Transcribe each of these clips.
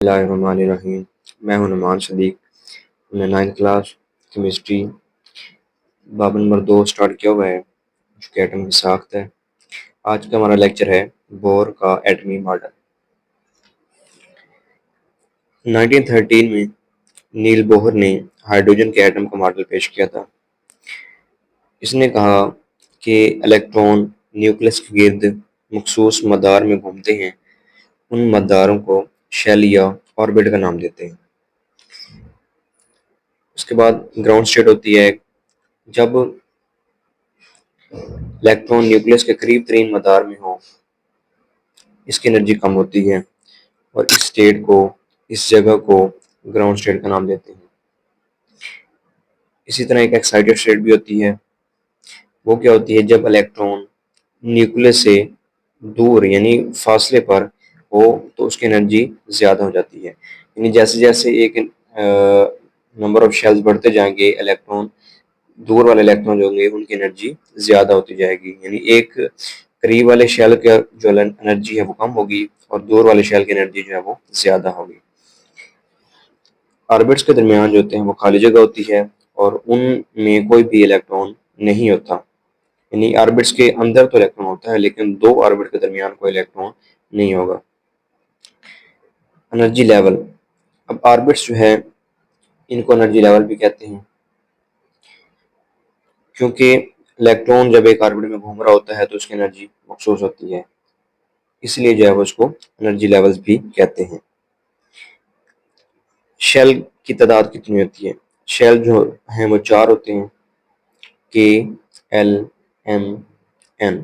बिस्मिल्लाहिर्रहमानिर्रहीम। मैं हूं नुमान सदीक। हमने 9th क्लास केमिस्ट्री बाब नंबर 2 स्टार्ट किया हुआ है, जो कि एटम की साख्त है। आज का हमारा लेक्चर है बोर का एटमी मॉडल। 1913 में नील बोहर ने हाइड्रोजन के एटम का मॉडल पेश किया था। इसने कहा कि इलेक्ट्रॉन न्यूक्लियस के गिर्द मखसूस मदार में घूमते हैं। उन मदारों को शेल या ऑर्बिट का नाम देते हैं। उसके बाद ग्राउंड स्टेट होती है जब इलेक्ट्रॉन न्यूक्लियस के करीब तरीन मदार में हो, इसकी एनर्जी कम होती है और इस जगह को ग्राउंड स्टेट का नाम देते हैं। इसी तरह एक एक्साइटेड स्टेट भी होती है। वो क्या होती है? जब इलेक्ट्रॉन न्यूक्लियस से दूर यानी फासले पर हो तो उसकी एनर्जी ज़्यादा हो जाती है। यानी जैसे जैसे एक नंबर ऑफ शेल्स बढ़ते जाएंगे, दूर वाले इलेक्ट्रॉन जो होंगे उनकी एनर्जी ज़्यादा होती जाएगी। यानी एक करीब वाले शेल का जो एनर्जी है वो कम होगी और दूर वाले शेल की एनर्जी जो है वो ज़्यादा होगी। ऑर्बिट्स के दरमियान जो होते हैं वो खाली जगह होती है और उनमें कोई भी इलेक्ट्रॉन नहीं होता। यानी ऑर्बिट्स के अंदर तो इलेक्ट्रॉन होता है लेकिन दो ऑर्बिट के दरमियान कोई इलेक्ट्रॉन नहीं होगा। Energy level. अब ऑर्बिट्स जो है इनको एनर्जी लेवल भी कहते हैं, क्योंकि इलेक्ट्रॉन जब एक ऑर्बिट में घूम रहा होता है तो उसकी एनर्जी मखसूस होती है, इसलिए जो है वो उसको एनर्जी लेवल्स भी कहते हैं। शेल की तादाद कितनी होती है? शेल जो हैं वो 4 होते हैं, के, एल, एम, एन।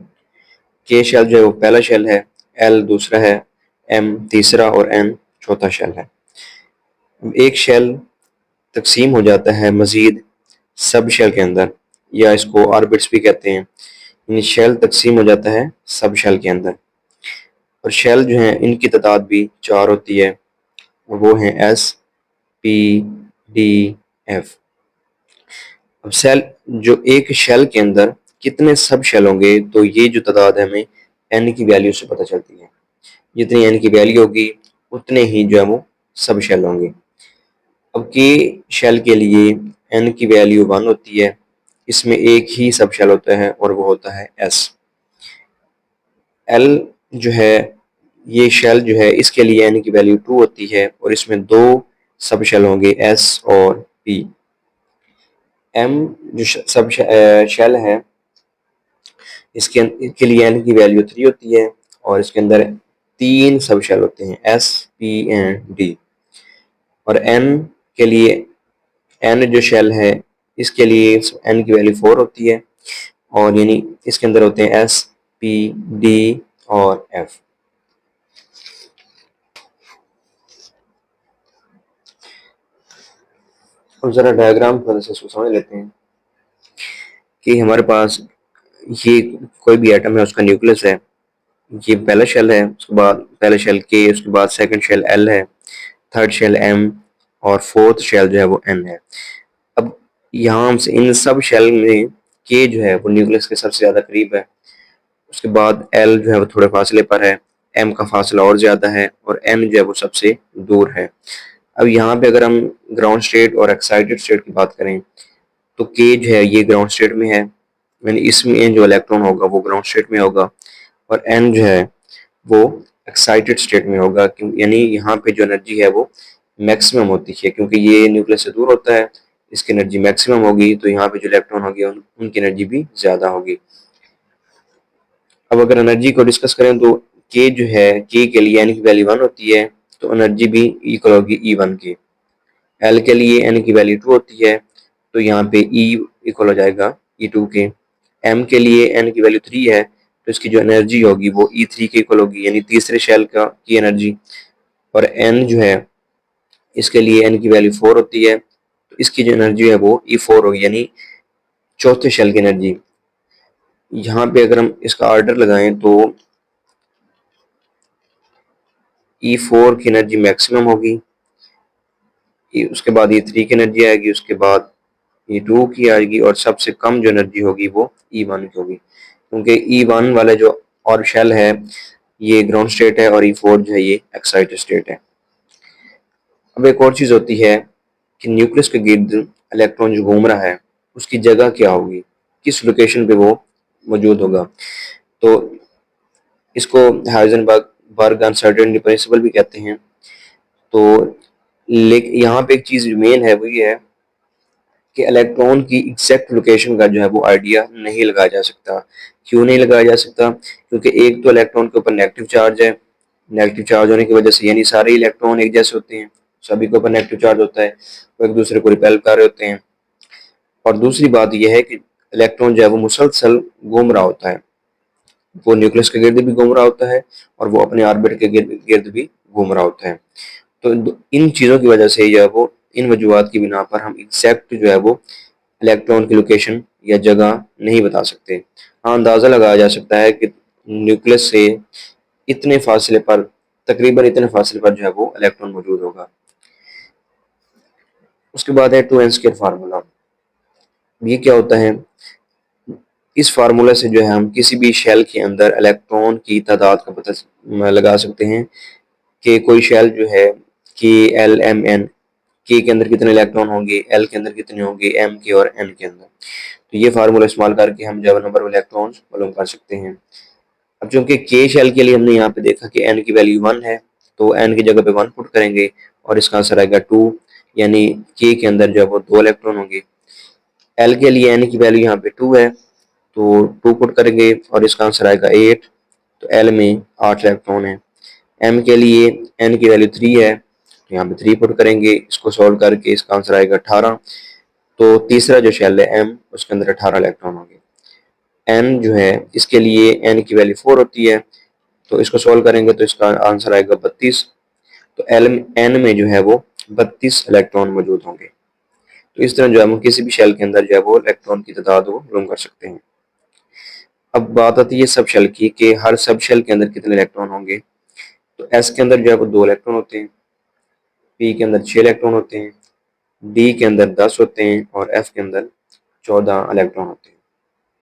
के शेल जो है वो पहला शेल है, एल दूसरा है, एम तीसरा और एन चौथा शेल है। एक शेल तकसीम हो जाता है मजीद सब शेल के अंदर, या इसको ऑर्बिट्स भी कहते हैं। यानी शेल तकसीम हो जाता है सब शेल के अंदर और शेल जो है इनकी तादाद भी 4 होती है और वो हैं एस, पी, डी, एफ। अब जो एक शेल के अंदर कितने सब शेल होंगे, तो ये जो तादाद है हमें एन की वैल्यू से पता चलती है। जितनी एन की वैल्यू होगी उतने ही जो है वो सब शेल होंगे। अब के शेल के लिए एन की वैल्यू 1 होती है, इसमें एक ही सब शेल होता है और वो होता है एस। एल जो है ये शेल जो है इसके लिए एन की वैल्यू 2 होती है और इसमें दो सब शेल होंगे एस और पी। एम जो सब शेल है इसके लिए एन की वैल्यू 3 होती है और इसके अंदर 3 सब शेल होते हैं एस, पी एंड डी। और एन के लिए एन जो शेल है इसके लिए एन की वैल्यू 4 होती है और यानी इसके अंदर होते हैं एस, पी, डी और एफ। अब जरा डायग्राम पर से समझ लेते हैं कि हमारे पास ये कोई भी एटम है, उसका न्यूक्लियस है, ये पहला शेल है, उसके बाद पहला शेल के, उसके बाद सेकंड शेल एल है, थर्ड शेल एम और फोर्थ शेल जो है वो एन है। अब यहाँ से इन सब शेल में के जो है वो न्यूक्लियस के सबसे ज़्यादा करीब है, उसके बाद एल जो है वो थोड़े फासले पर है, एम का फासला और ज़्यादा है और एन जो है वो सबसे दूर है। अब यहाँ पे अगर हम ग्राउंड स्टेट और एक्साइटेड स्टेट की बात करें तो के जो है ये ग्राउंड स्टेट में है, यानी इसमें जो इलेक्ट्रॉन होगा वो ग्राउंड स्टेट में होगा और एन जो है वो एक्साइटेड स्टेट में होगा, यानी यहाँ पे जो एनर्जी है वो मैक्सिमम होती है, क्योंकि ये न्यूक्लियस से दूर होता है, इसकी एनर्जी मैक्सिमम होगी तो यहाँ पे जो इलेक्ट्रॉन होंगे उनकी एनर्जी भी ज़्यादा होगी। अब अगर एनर्जी को डिस्कस करें तो के जो है के लिए एन की वैल्यू 1 होती है तो एनर्जी भी इक्वल होगी E1 की। एल के लिए एन की वैल्यू 2 होती है तो यहाँ पे E इक्वल हो जाएगा E2 के। एम के लिए एन की वैल्यू 3 है तो इसकी जो एनर्जी होगी वो E3 के इक्वल होगी, यानी तीसरे शेल की एनर्जी। और एन जो है इसके लिए एन की वैल्यू 4 होती है तो इसकी जो एनर्जी है वो E4 होगी, यानी चौथे शेल की एनर्जी। यहाँ पे अगर हम इसका ऑर्डर लगाएं तो E4 की एनर्जी मैक्सिमम होगी, उसके बाद E3 की एनर्जी आएगी, उसके बाद E2 की आएगी और सबसे कम जो एनर्जी होगी वो E1 की होगी, क्योंकि E1 वाले जो और शेल है ये ग्राउंड स्टेट है और E4 जो है ये एक्साइटेड स्टेट है। अब एक और चीज़ होती है कि न्यूक्लियस के गिर्द इलेक्ट्रॉन जो घूम रहा है उसकी जगह क्या होगी, किस लोकेशन पे वो मौजूद होगा। तो इसको हाइजेनबर्ग बर्ग अनसर्टेनिटी प्रिंसिपल भी कहते हैं। तो लेकिन यहाँ पे एक चीज़ मेन है, वो ये है कि इलेक्ट्रॉन की एग्जैक्ट लोकेशन का जो है वो आइडिया नहीं लगाया जा सकता। क्यों नहीं लगाया जा सकता? क्योंकि एक तो इलेक्ट्रॉन के ऊपर नेगेटिव चार्ज है, नेगेटिव चार्ज होने की वजह से यानी सारे इलेक्ट्रॉन एक जैसे होते हैं, सभी के ऊपर नेगेटिव चार्ज होता है, वो एक दूसरे को रिपेल कर रहे होते हैं। और दूसरी बात यह है कि इलेक्ट्रॉन जो है वो मुसलसल घूम रहा होता है, वो न्यूक्लियस के गिर्द भी घूम रहा होता है और वो अपने ऑर्बिट के गिर्द गिर्द भी घूम रहा होता है। तो इन चीज़ों की वजह से जो है वो, इन वजूहत की बिना पर हम एग्जैक्ट जो है वो इलेक्ट्रॉन की लोकेशन या जगह नहीं बता सकते। हाँ, अंदाज़ा लगाया जा सकता है कि न्यूक्लियस से इतने फासले पर, तकरीबन इतने फासले पर जो है वो इलेक्ट्रॉन मौजूद होगा। उसके बाद है 2n स्क्वायर फार्मूला। ये क्या होता है? इस फार्मूला से जो है हम किसी भी शेल के अंदर इलेक्ट्रॉन की तादाद का पता लगा सकते हैं कि कोई शेल जो है के एल एम एन, के अंदर कितने इलेक्ट्रॉन होंगे, एल के अंदर कितने होंगे, एम के और एन के अंदर। तो ये फार्मूला इस्तेमाल करके हम जो है नंबर ऑफ इलेक्ट्रॉन्स मालूम कर सकते हैं। अब चूंकि के शेल के लिए हमने यहाँ पे देखा कि एन की वैल्यू 1 है, तो एन की जगह पे 1 पुट करेंगे और इसका आंसर आएगा 2, यानी के अंदर जो है वो 2 इलेक्ट्रॉन होंगे। एल के लिए एन की वैल्यू यहाँ पे 2 है, तो 2 पुट करेंगे और इसका आंसर आएगा 8, तो एल में 8 इलेक्ट्रॉन है। एम के लिए एन की वैल्यू 3 है, तो यहाँ पे 3 पुट करेंगे, इसको सॉल्व करके इसका आंसर आएगा 18। तो तीसरा जो शेल है एम, उसके अंदर 18 इलेक्ट्रॉन होंगे। एन जो है, इसके लिए एन की वैल्यू 4 होती है, तो इसको सॉल्व करेंगे तो इसका आंसर आएगा 32। तो एल एन में जो है वो 32 इलेक्ट्रॉन मौजूद होंगे। तो इस तरह जो है हम किसी भी शेल के अंदर जो है वो इलेक्ट्रॉन की तादाद को मालूम कर सकते हैं। अब बात आती है सब शेल की कि हर सब शेल के अंदर कितने इलेक्ट्रॉन होंगे। तो एस के अंदर जो है वो 2 इलेक्ट्रॉन होते हैं, पी के अंदर 6 इलेक्ट्रॉन होते हैं, डी के अंदर 10 होते हैं और एफ के अंदर 14 इलेक्ट्रॉन होते हैं।